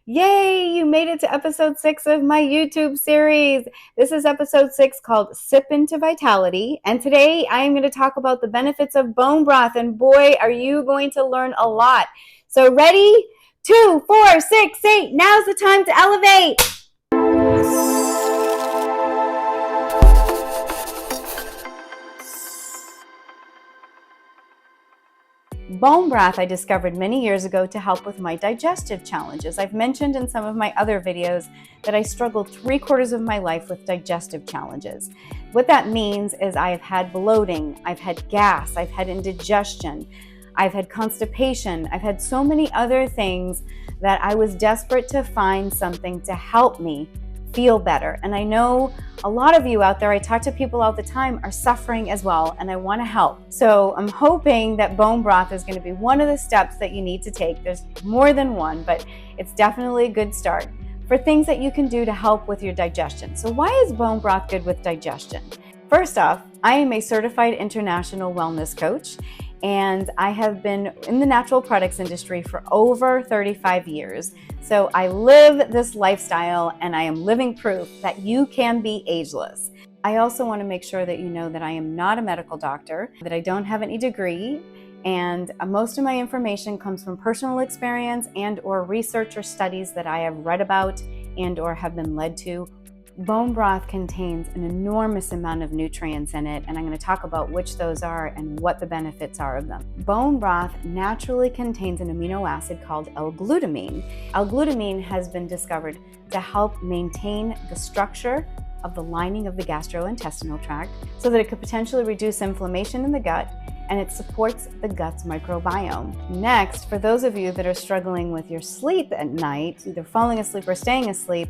Yay, you made it to episode 6 of my YouTube series. This is episode 6 called Sip into Vitality. And today I am going to talk about the benefits of bone broth. And boy, are you going to learn a lot. So ready? 2, 4, 6, 8. Now's the time to elevate. Bone broth I discovered many years ago to help with my digestive challenges. I've mentioned in some of my other videos that I struggled 3/4 of my life with digestive challenges. What that means is I've had bloating, I've had gas, I've had indigestion, I've had constipation, I've had so many other things that I was desperate to find something to help me feel better. And I know a lot of you out there, I talk to people all the time, are suffering as well, and I want to help. So I'm hoping that bone broth is going to be one of the steps that you need to take. There's more than one, but it's definitely a good start for things that you can do to help with your digestion. So why is bone broth good with digestion? First off, I am a certified international wellness coach, and I have been in the natural products industry for over 35 years. So I live this lifestyle, and I am living proof that you can be ageless. I also want to make sure that you know that I am not a medical doctor, that I don't have any degree, and most of my information comes from personal experience and or research or studies that I have read about and or have been led to. Bone broth contains an enormous amount of nutrients in it, and I'm going to talk about which those are and what the benefits are of them. Bone broth naturally contains an amino acid called L-Glutamine. L-Glutamine has been discovered to help maintain the structure of the lining of the gastrointestinal tract so that it could potentially reduce inflammation in the gut, and it supports the gut's microbiome. Next, for those of you that are struggling with your sleep at night, either falling asleep or staying asleep,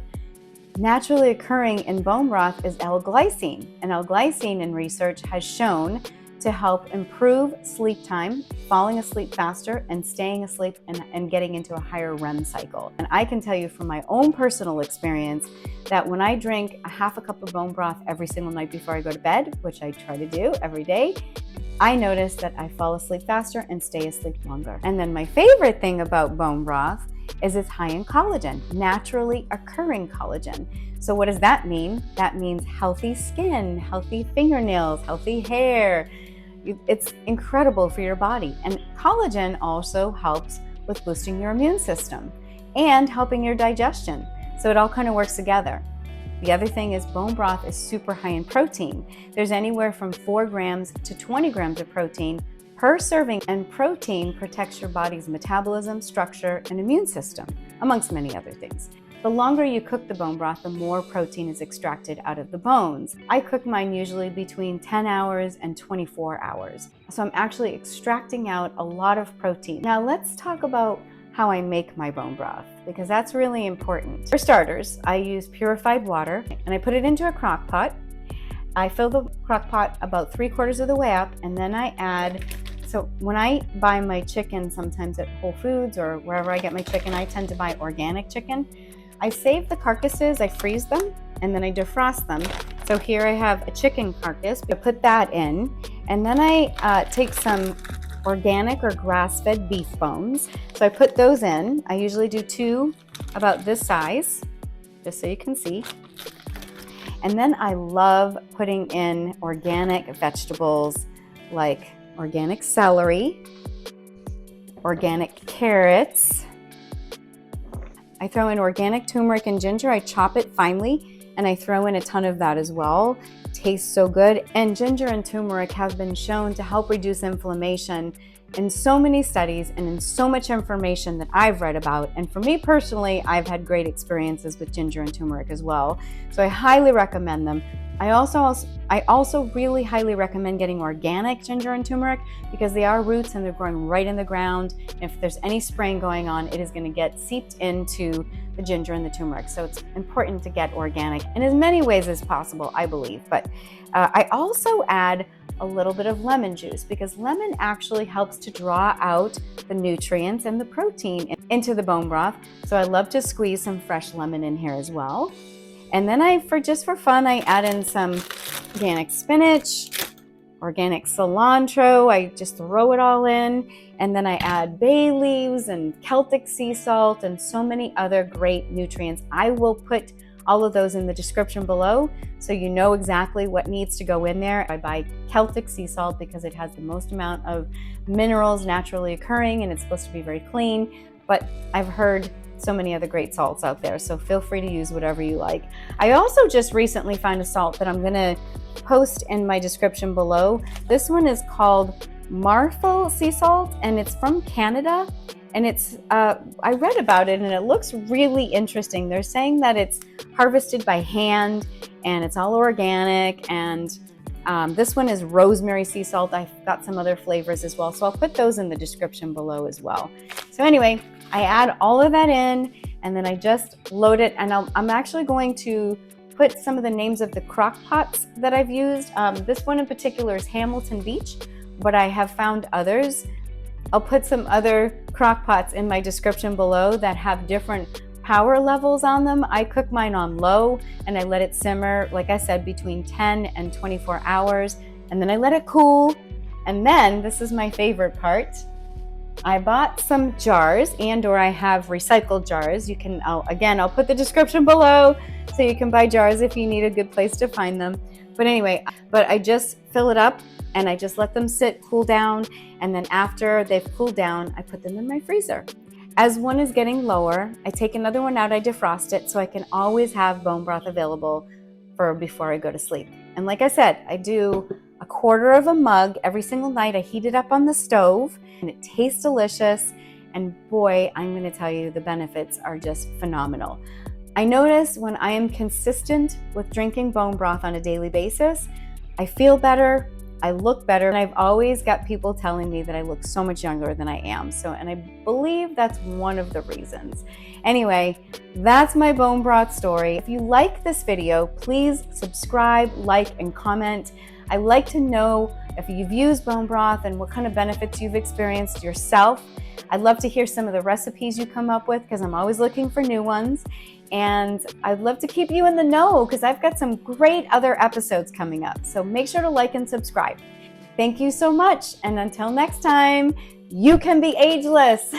naturally occurring in bone broth is L-Glycine, and L-Glycine in research has shown to help improve sleep time, falling asleep faster, and staying asleep and getting into a higher REM cycle. And I can tell you from my own personal experience that when I drink a half a cup of bone broth every single night before I go to bed, which I try to do every day, I notice that I fall asleep faster and stay asleep longer. And then my favorite thing about bone broth is it's high in collagen, naturally occurring collagen. So what does that mean? That means healthy skin, healthy fingernails, healthy hair. It's incredible for your body. And collagen also helps with boosting your immune system and helping your digestion. So it all kind of works together. The other thing is bone broth is super high in protein. There's anywhere from 4 grams to 20 grams of protein per serving, and protein protects your body's metabolism, structure, and immune system, amongst many other things. The longer you cook the bone broth, the more protein is extracted out of the bones. I cook mine usually between 10 hours and 24 hours. So I'm actually extracting out a lot of protein. Now let's talk about how I make my bone broth, because that's really important. For starters, I use purified water and I put it into a crock pot. I fill the crock pot about 3/4 of the way up, and then I add, so when I buy my chicken sometimes at Whole Foods or wherever I get my chicken, I tend to buy organic chicken. I save the carcasses, I freeze them, and then I defrost them. So here I have a chicken carcass, I put that in, and then I take some organic or grass-fed beef bones. So I put those in. I usually do 2 about this size, just so you can see. And then I love putting in organic vegetables like organic celery, organic carrots. I throw in organic turmeric and ginger. I chop it finely and I throw in a ton of that as well. Tastes so good. And ginger and turmeric have been shown to help reduce inflammation in so many studies and in so much information that I've read about. And for me personally, I've had great experiences with ginger and turmeric as well. So I highly recommend them. I also really highly recommend getting organic ginger and turmeric because they are roots and they're growing right in the ground. If there's any spraying going on, it is going to get seeped into the ginger and the turmeric. So it's important to get organic in as many ways as possible, I believe. But I also add a little bit of lemon juice because lemon actually helps to draw out the nutrients and the protein into the bone broth. So I love to squeeze some fresh lemon in here as well. And then just for fun, I add in some organic spinach, organic cilantro. I just throw it all in, and then I add bay leaves and Celtic sea salt and so many other great nutrients. I will put all of those in the description below so you know exactly what needs to go in there. I buy Celtic sea salt because it has the most amount of minerals naturally occurring, and it's supposed to be very clean, but I've heard so many other great salts out there, so feel free to use whatever you like. I also just recently found a salt that I'm gonna post in my description below. This one is called Marfil sea salt, and it's from Canada, and it's I read about it and it looks really interesting. They're saying that it's harvested by hand and it's all organic, and this one is rosemary sea salt. I've got some other flavors as well, so I'll put those in the description below as well. So anyway, I add all of that in, and then I just load it, and I'm actually going to put some of the names of the crock pots that I've used. This one in particular is Hamilton Beach, but I have found others. I'll put some other crock pots in my description below that have different power levels on them. I cook mine on low, and I let it simmer, like I said, between 10 and 24 hours, and then I let it cool. And then, this is my favorite part, I bought some jars, or I have recycled jars. You can, I'll put the description below so you can buy jars if you need a good place to find them. But anyway, I just fill it up and I just let them sit, cool down, and then after they've cooled down, I put them in my freezer. As one is getting lower, I take another one out, I defrost it so I can always have bone broth available for before I go to sleep. And like I said, I do a quarter of a mug every single night. I heat it up on the stove and it tastes delicious. And boy, I'm going to tell you, the benefits are just phenomenal. I notice when I am consistent with drinking bone broth on a daily basis, I feel better, I look better, and I've always got people telling me that I look so much younger than I am. And I believe that's one of the reasons. Anyway, that's my bone broth story. If you like this video, please subscribe, like, and comment. I like to know if you've used bone broth and what kind of benefits you've experienced yourself. I'd love to hear some of the recipes you come up with because I'm always looking for new ones. And I'd love to keep you in the know because I've got some great other episodes coming up. So make sure to like and subscribe. Thank you so much. And until next time, you can be ageless.